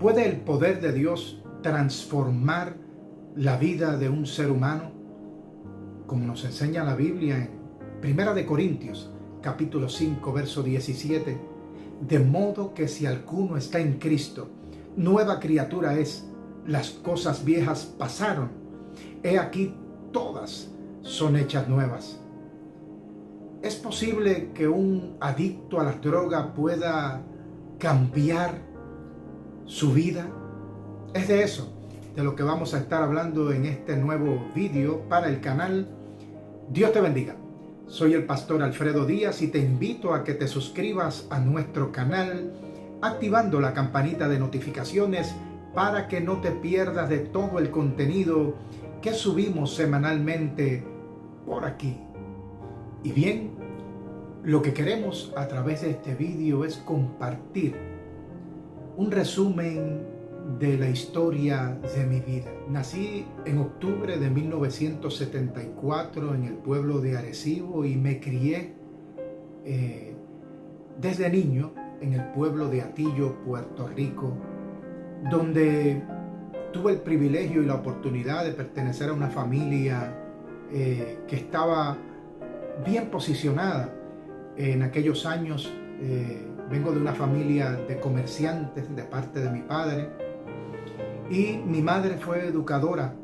¿Puede el poder de Dios transformar la vida de un ser humano? Como nos enseña la Biblia en Primera de Corintios, capítulo 5, verso 17. De modo que si alguno está en Cristo, nueva criatura es. Las cosas viejas pasaron. He aquí todas son hechas nuevas. ¿Es posible que un adicto a las drogas pueda cambiar su vida? Es de eso de lo que vamos a estar hablando en este nuevo vídeo para el canal. Dios te bendiga. Soy el pastor Alfredo Díaz y te invito a que te suscribas a nuestro canal activando la campanita de notificaciones para que no te pierdas de todo el contenido que subimos semanalmente por aquí. Y bien, lo que queremos a través de este vídeo es compartir un resumen de la historia de mi vida. Nací en octubre de 1974 en el pueblo de Arecibo y me crié desde niño en el pueblo de Atillo, Puerto Rico, donde tuve el privilegio y la oportunidad de pertenecer a una familia que estaba bien posicionada. En aquellos años vengo de una familia de comerciantes de parte de mi padre y mi madre fue educadora,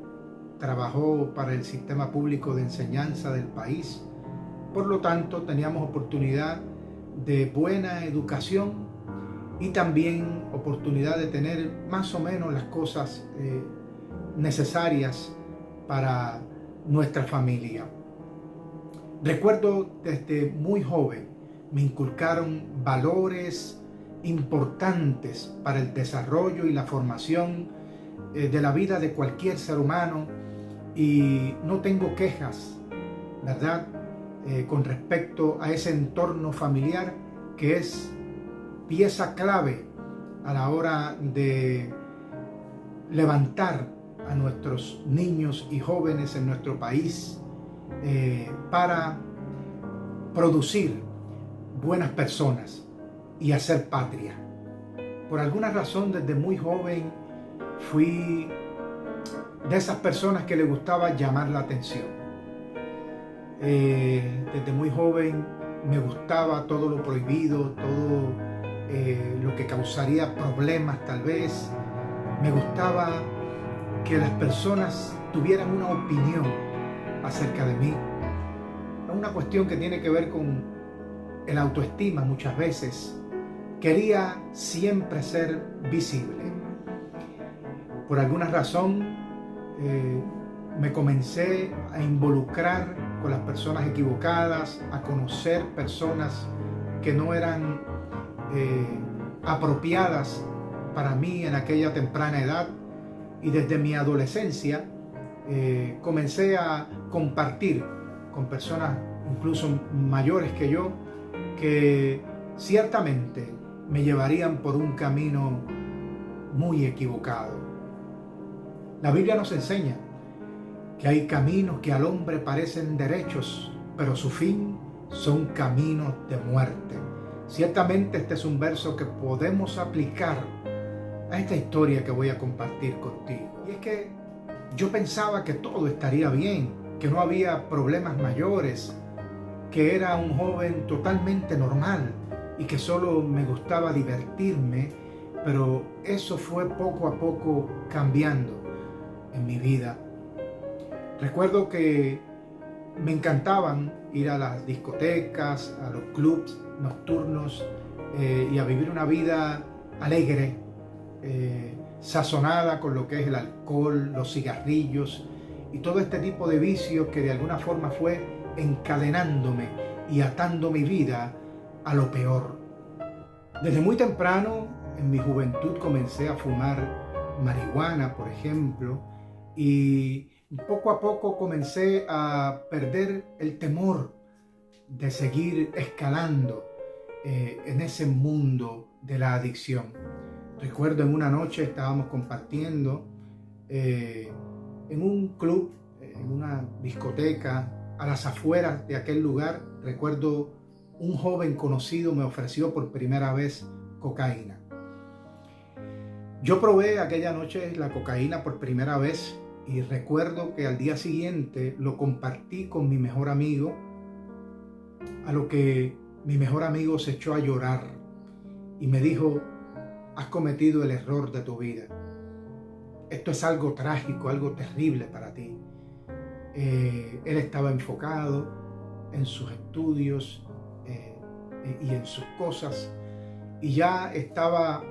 trabajó para el sistema público de enseñanza del país. Por lo tanto, teníamos oportunidad de buena educación y también oportunidad de tener más o menos las cosas necesarias para nuestra familia. Recuerdo desde muy joven me inculcaron valores importantes para el desarrollo y la formación de la vida de cualquier ser humano y no tengo quejas, ¿verdad? Con respecto a ese entorno familiar que es pieza clave a la hora de levantar a nuestros niños y jóvenes en nuestro país para producir buenas personas y hacer patria. Por alguna razón, desde muy joven fui de esas personas que le gustaba llamar la atención. Desde muy joven me gustaba todo lo prohibido, todo lo que causaría problemas tal vez. Me gustaba que las personas tuvieran una opinión acerca de mí. Es una cuestión que tiene que ver con el autoestima muchas veces. Quería siempre ser visible. Por alguna razón me comencé a involucrar con las personas equivocadas, a conocer personas que no eran apropiadas para mí en aquella temprana edad, y desde mi adolescencia comencé a compartir con personas incluso mayores que yo, que ciertamente me llevarían por un camino muy equivocado. La Biblia nos enseña que hay caminos que al hombre parecen derechos, pero su fin son caminos de muerte. Ciertamente este es un verso que podemos aplicar a esta historia que voy a compartir contigo. Y es que yo pensaba que todo estaría bien, que no había problemas mayores, que era un joven totalmente normal y que solo me gustaba divertirme, pero eso fue poco a poco cambiando en mi vida. Recuerdo que me encantaban ir a las discotecas, a los clubs nocturnos y a vivir una vida alegre, sazonada con lo que es el alcohol, los cigarrillos y todo este tipo de vicios que de alguna forma fue encadenándome y atando mi vida a lo peor. Desde muy temprano, en mi juventud, comencé a fumar marihuana, por ejemplo, y poco a poco comencé a perder el temor de seguir escalando en ese mundo de la adicción. Recuerdo en una noche estábamos compartiendo en un club, en una discoteca, a las afueras de aquel lugar. Recuerdo un joven conocido me ofreció por primera vez cocaína. Yo probé aquella noche la cocaína por primera vez y recuerdo que al día siguiente lo compartí con mi mejor amigo, a lo que mi mejor amigo se echó a llorar y me dijo: has cometido el error de tu vida. Esto es algo trágico, algo terrible para ti. Él estaba enfocado en sus estudios y en sus cosas, y ya estaba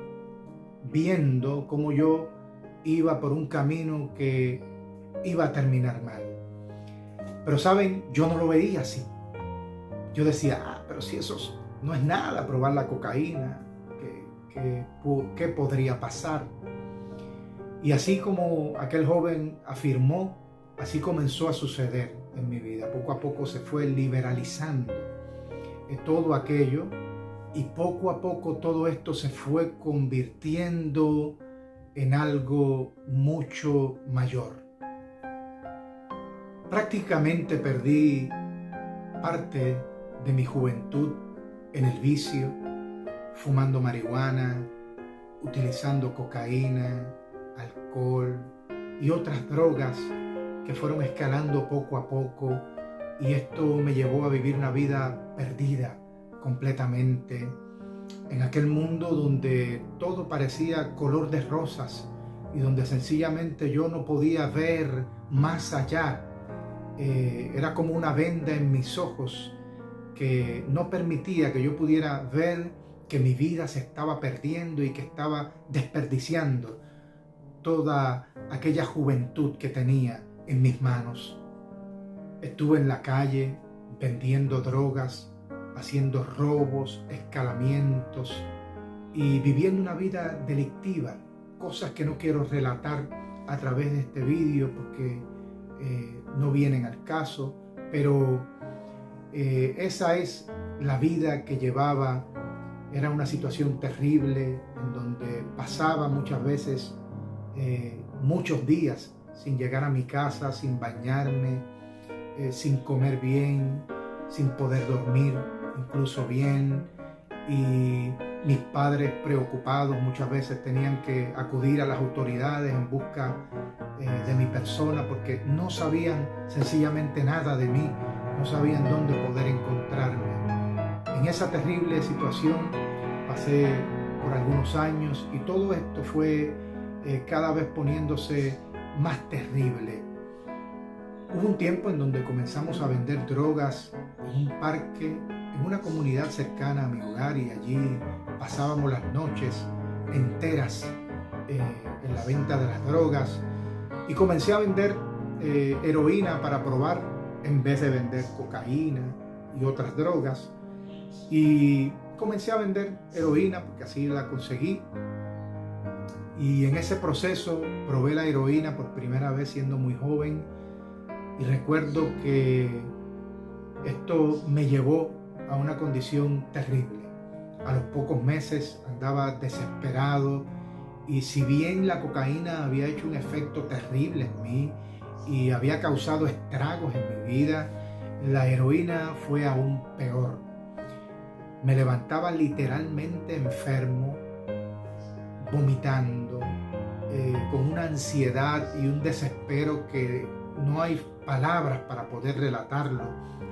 viendo cómo yo iba por un camino que iba a terminar mal. Pero saben, yo no lo veía así. Yo decía, pero si eso no es nada, probar la cocaína, ¿qué podría pasar? Y así como aquel joven afirmó, así comenzó a suceder en mi vida. Poco a poco se fue liberalizando todo aquello, y poco a poco todo esto se fue convirtiendo en algo mucho mayor. Prácticamente perdí parte de mi juventud en el vicio, fumando marihuana, utilizando cocaína, alcohol y otras drogas que fueron escalando poco a poco, y esto me llevó a vivir una vida perdida completamente en aquel mundo donde todo parecía color de rosas y donde sencillamente yo no podía ver más allá. Era como una venda en mis ojos que no permitía que yo pudiera ver que mi vida se estaba perdiendo y que estaba desperdiciando toda aquella juventud que tenía en mis manos. Estuve en la calle vendiendo drogas, haciendo robos, escalamientos y viviendo una vida delictiva, cosas que no quiero relatar a través de este vídeo porque no vienen al caso, pero esa es la vida que llevaba. Era una situación terrible en donde pasaba muchas veces muchos días sin llegar a mi casa, sin bañarme, sin comer bien, sin poder dormir incluso bien, y mis padres preocupados muchas veces tenían que acudir a las autoridades en busca de mi persona porque no sabían sencillamente nada de mí, no sabían dónde poder encontrarme. En esa terrible situación pasé por algunos años y todo esto fue cada vez poniéndose más terrible. Hubo un tiempo en donde comenzamos a vender drogas en un parque, en una comunidad cercana a mi hogar, y allí pasábamos las noches enteras en la venta de las drogas, y comencé a vender heroína para probar en vez de vender cocaína y otras drogas, y comencé a vender heroína porque así la conseguí. Y en ese proceso probé la heroína por primera vez siendo muy joven, y recuerdo que esto me llevó a una condición terrible. A los pocos meses andaba desesperado, y si bien la cocaína había hecho un efecto terrible en mí y había causado estragos en mi vida, la heroína fue aún peor. Me levantaba literalmente enfermo, vomitando, con una ansiedad y un desespero que no hay palabras para poder relatarlo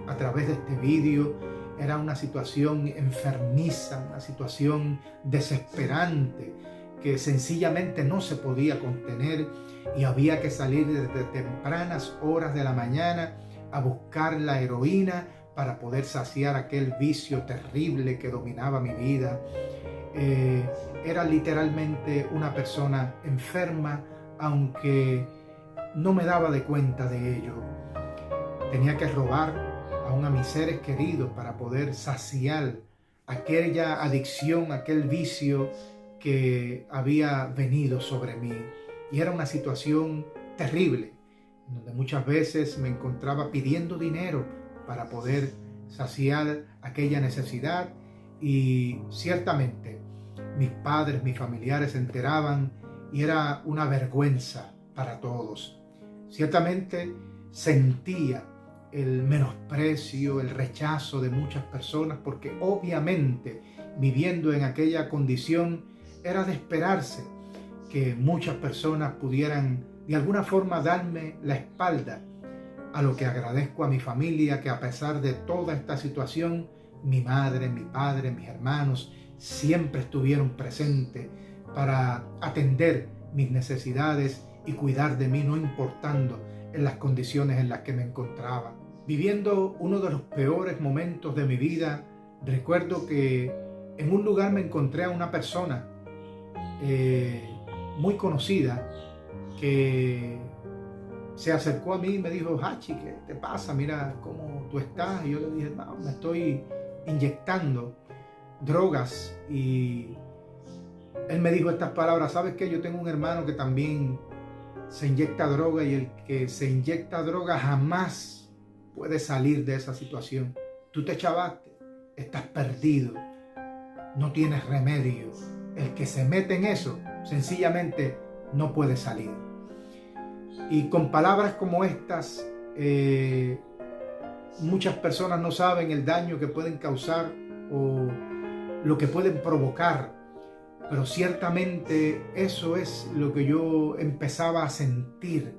a través de este vídeo. Era una situación enfermiza, una situación desesperante que sencillamente no se podía contener, y había que salir desde tempranas horas de la mañana a buscar la heroína para poder saciar aquel vicio terrible que dominaba mi vida. Era literalmente una persona enferma, aunque no me daba de cuenta de ello. Tenía que robar aún a mis seres queridos para poder saciar aquella adicción, aquel vicio que había venido sobre mí. Y era una situación terrible, en donde muchas veces me encontraba pidiendo dinero para poder saciar aquella necesidad, y ciertamente mis padres, mis familiares se enteraban y era una vergüenza para todos. Ciertamente sentía el menosprecio, el rechazo de muchas personas, porque obviamente viviendo en aquella condición era de esperarse que muchas personas pudieran de alguna forma darme la espalda, a lo que agradezco a mi familia, que a pesar de toda esta situación, mi madre, mi padre, mis hermanos, siempre estuvieron presentes para atender mis necesidades y cuidar de mí, no importando en las condiciones en las que me encontraba. Viviendo uno de los peores momentos de mi vida, recuerdo que en un lugar me encontré a una persona muy conocida que se acercó a mí y me dijo: Hachi, ¿qué te pasa? Mira cómo tú estás. Y yo le dije: no, me estoy inyectando drogas. Y él me dijo estas palabras: ¿sabes qué? Yo tengo un hermano que también se inyecta droga, y el que se inyecta droga jamás puede salir de esa situación. Tú te chavaste, estás perdido, no tienes remedio. El que se mete en eso sencillamente no puede salir. Y con palabras como estas, muchas personas no saben el daño que pueden causar o lo que pueden provocar, pero ciertamente eso es lo que yo empezaba a sentir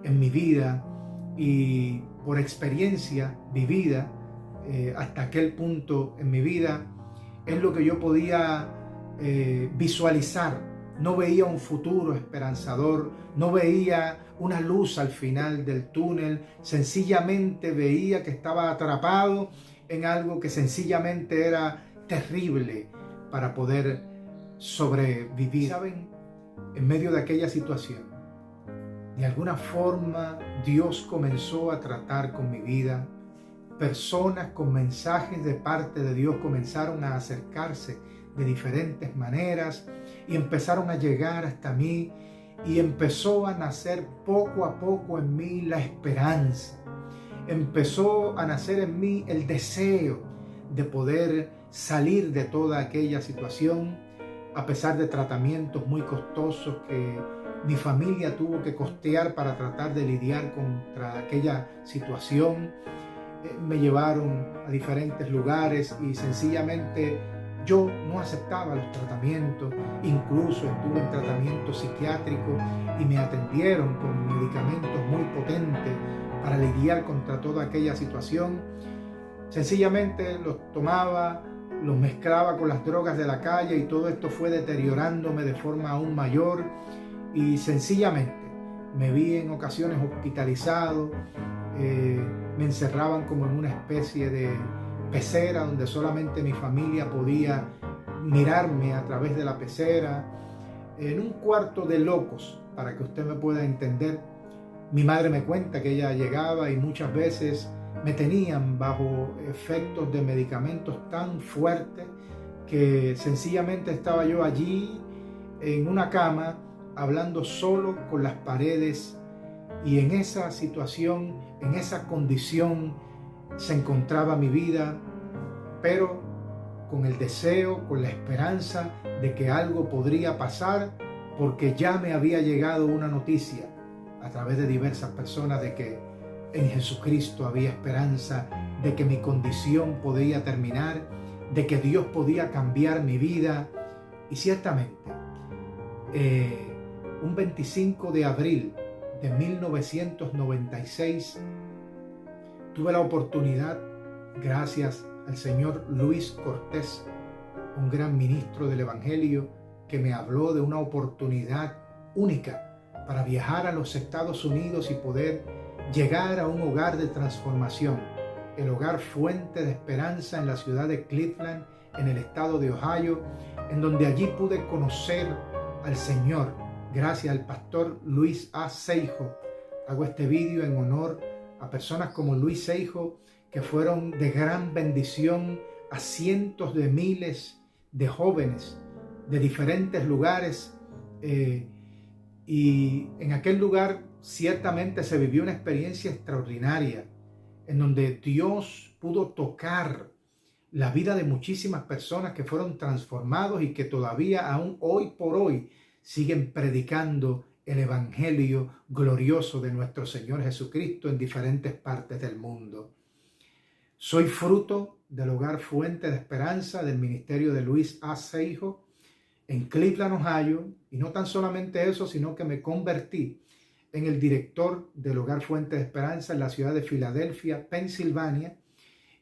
en mi vida, y por experiencia vivida hasta aquel punto en mi vida es lo que yo podía visualizar. No veía un futuro esperanzador, no veía una luz al final del túnel, sencillamente veía que estaba atrapado en algo que sencillamente era terrible para poder sobrevivir. ¿Saben? En medio de aquella situación, de alguna forma Dios comenzó a tratar con mi vida. Personas con mensajes de parte de Dios comenzaron a acercarse de diferentes maneras y empezaron a llegar hasta mí, y empezó a nacer poco a poco en mí la esperanza. Empezó a nacer en mí el deseo de poder salir de toda aquella situación, a pesar de tratamientos muy costosos que mi familia tuvo que costear para tratar de lidiar contra aquella situación. Me llevaron a diferentes lugares y sencillamente yo no aceptaba los tratamientos. Incluso estuve en tratamiento psiquiátrico y me atendieron con medicamentos muy potentes para lidiar contra toda aquella situación. Sencillamente los tomaba, los mezclaba con las drogas de la calle, y todo esto fue deteriorándome de forma aún mayor, y sencillamente me vi en ocasiones hospitalizado. Me encerraban como en una especie de pecera donde solamente mi familia podía mirarme a través de la pecera, en un cuarto de locos, para que usted me pueda entender. Mi madre me cuenta que ella llegaba y muchas veces me tenían bajo efectos de medicamentos tan fuertes que sencillamente estaba yo allí en una cama hablando solo con las paredes, y en esa situación, en esa condición se encontraba mi vida, pero con el deseo, con la esperanza de que algo podría pasar, porque ya me había llegado una noticia a través de diversas personas de que en Jesucristo había esperanza, de que mi condición podía terminar, de que Dios podía cambiar mi vida. Y ciertamente, un 25 de abril de 1996, tuve la oportunidad, gracias al señor Luis Cortés, un gran ministro del Evangelio, que me habló de una oportunidad única para viajar a los Estados Unidos y poder llegar a un hogar de transformación, el hogar Fuente de Esperanza en la ciudad de Cleveland, en el estado de Ohio, en donde allí pude conocer al Señor gracias al pastor Luis A. Seijo. Hago este vídeo en honor a personas como Luis Seijo, que fueron de gran bendición a cientos de miles de jóvenes de diferentes lugares, y en aquel lugar ciertamente se vivió una experiencia extraordinaria en donde Dios pudo tocar la vida de muchísimas personas que fueron transformados y que todavía aún hoy por hoy siguen predicando el evangelio glorioso de nuestro Señor Jesucristo en diferentes partes del mundo. Soy fruto del hogar Fuente de Esperanza del ministerio de Luis A. Seijo, en Cleveland, Ohio, y no tan solamente eso, sino que me convertí en el director del Hogar Fuente de Esperanza en la ciudad de Filadelfia, Pensilvania,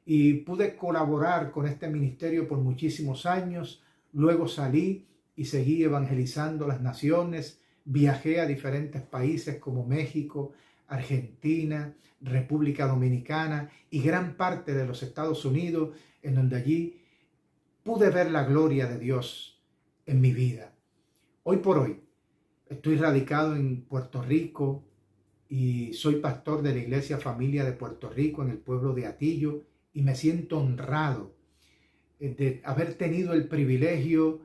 y pude colaborar con este ministerio por muchísimos años. Luego salí y seguí evangelizando las naciones, viajé a diferentes países como México, Argentina, República Dominicana y gran parte de los Estados Unidos, en donde allí pude ver la gloria de Dios en mi vida. Hoy por hoy estoy radicado en Puerto Rico y soy pastor de la Iglesia Familia de Puerto Rico en el pueblo de Atillo, y me siento honrado de haber tenido el privilegio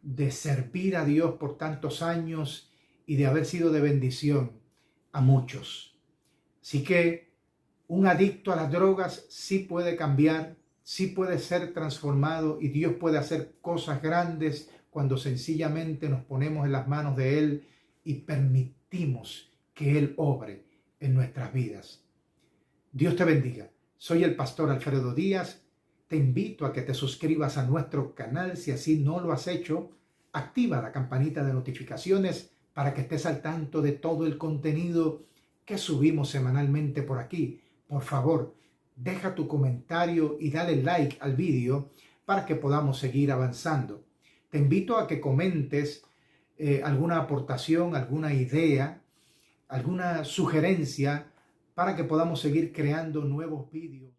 de servir a Dios por tantos años y de haber sido de bendición a muchos. Así que un adicto a las drogas sí puede cambiar, sí puede ser transformado, y Dios puede hacer cosas grandes cuando sencillamente nos ponemos en las manos de Él y permitimos que Él obre en nuestras vidas. Dios te bendiga. Soy el pastor Alfredo Díaz. Te invito a que te suscribas a nuestro canal si así no lo has hecho. Activa la campanita de notificaciones para que estés al tanto de todo el contenido que subimos semanalmente por aquí. Por favor, deja tu comentario y dale like al vídeo para que podamos seguir avanzando. Te invito a que comentes alguna aportación, alguna idea, alguna sugerencia para que podamos seguir creando nuevos vídeos.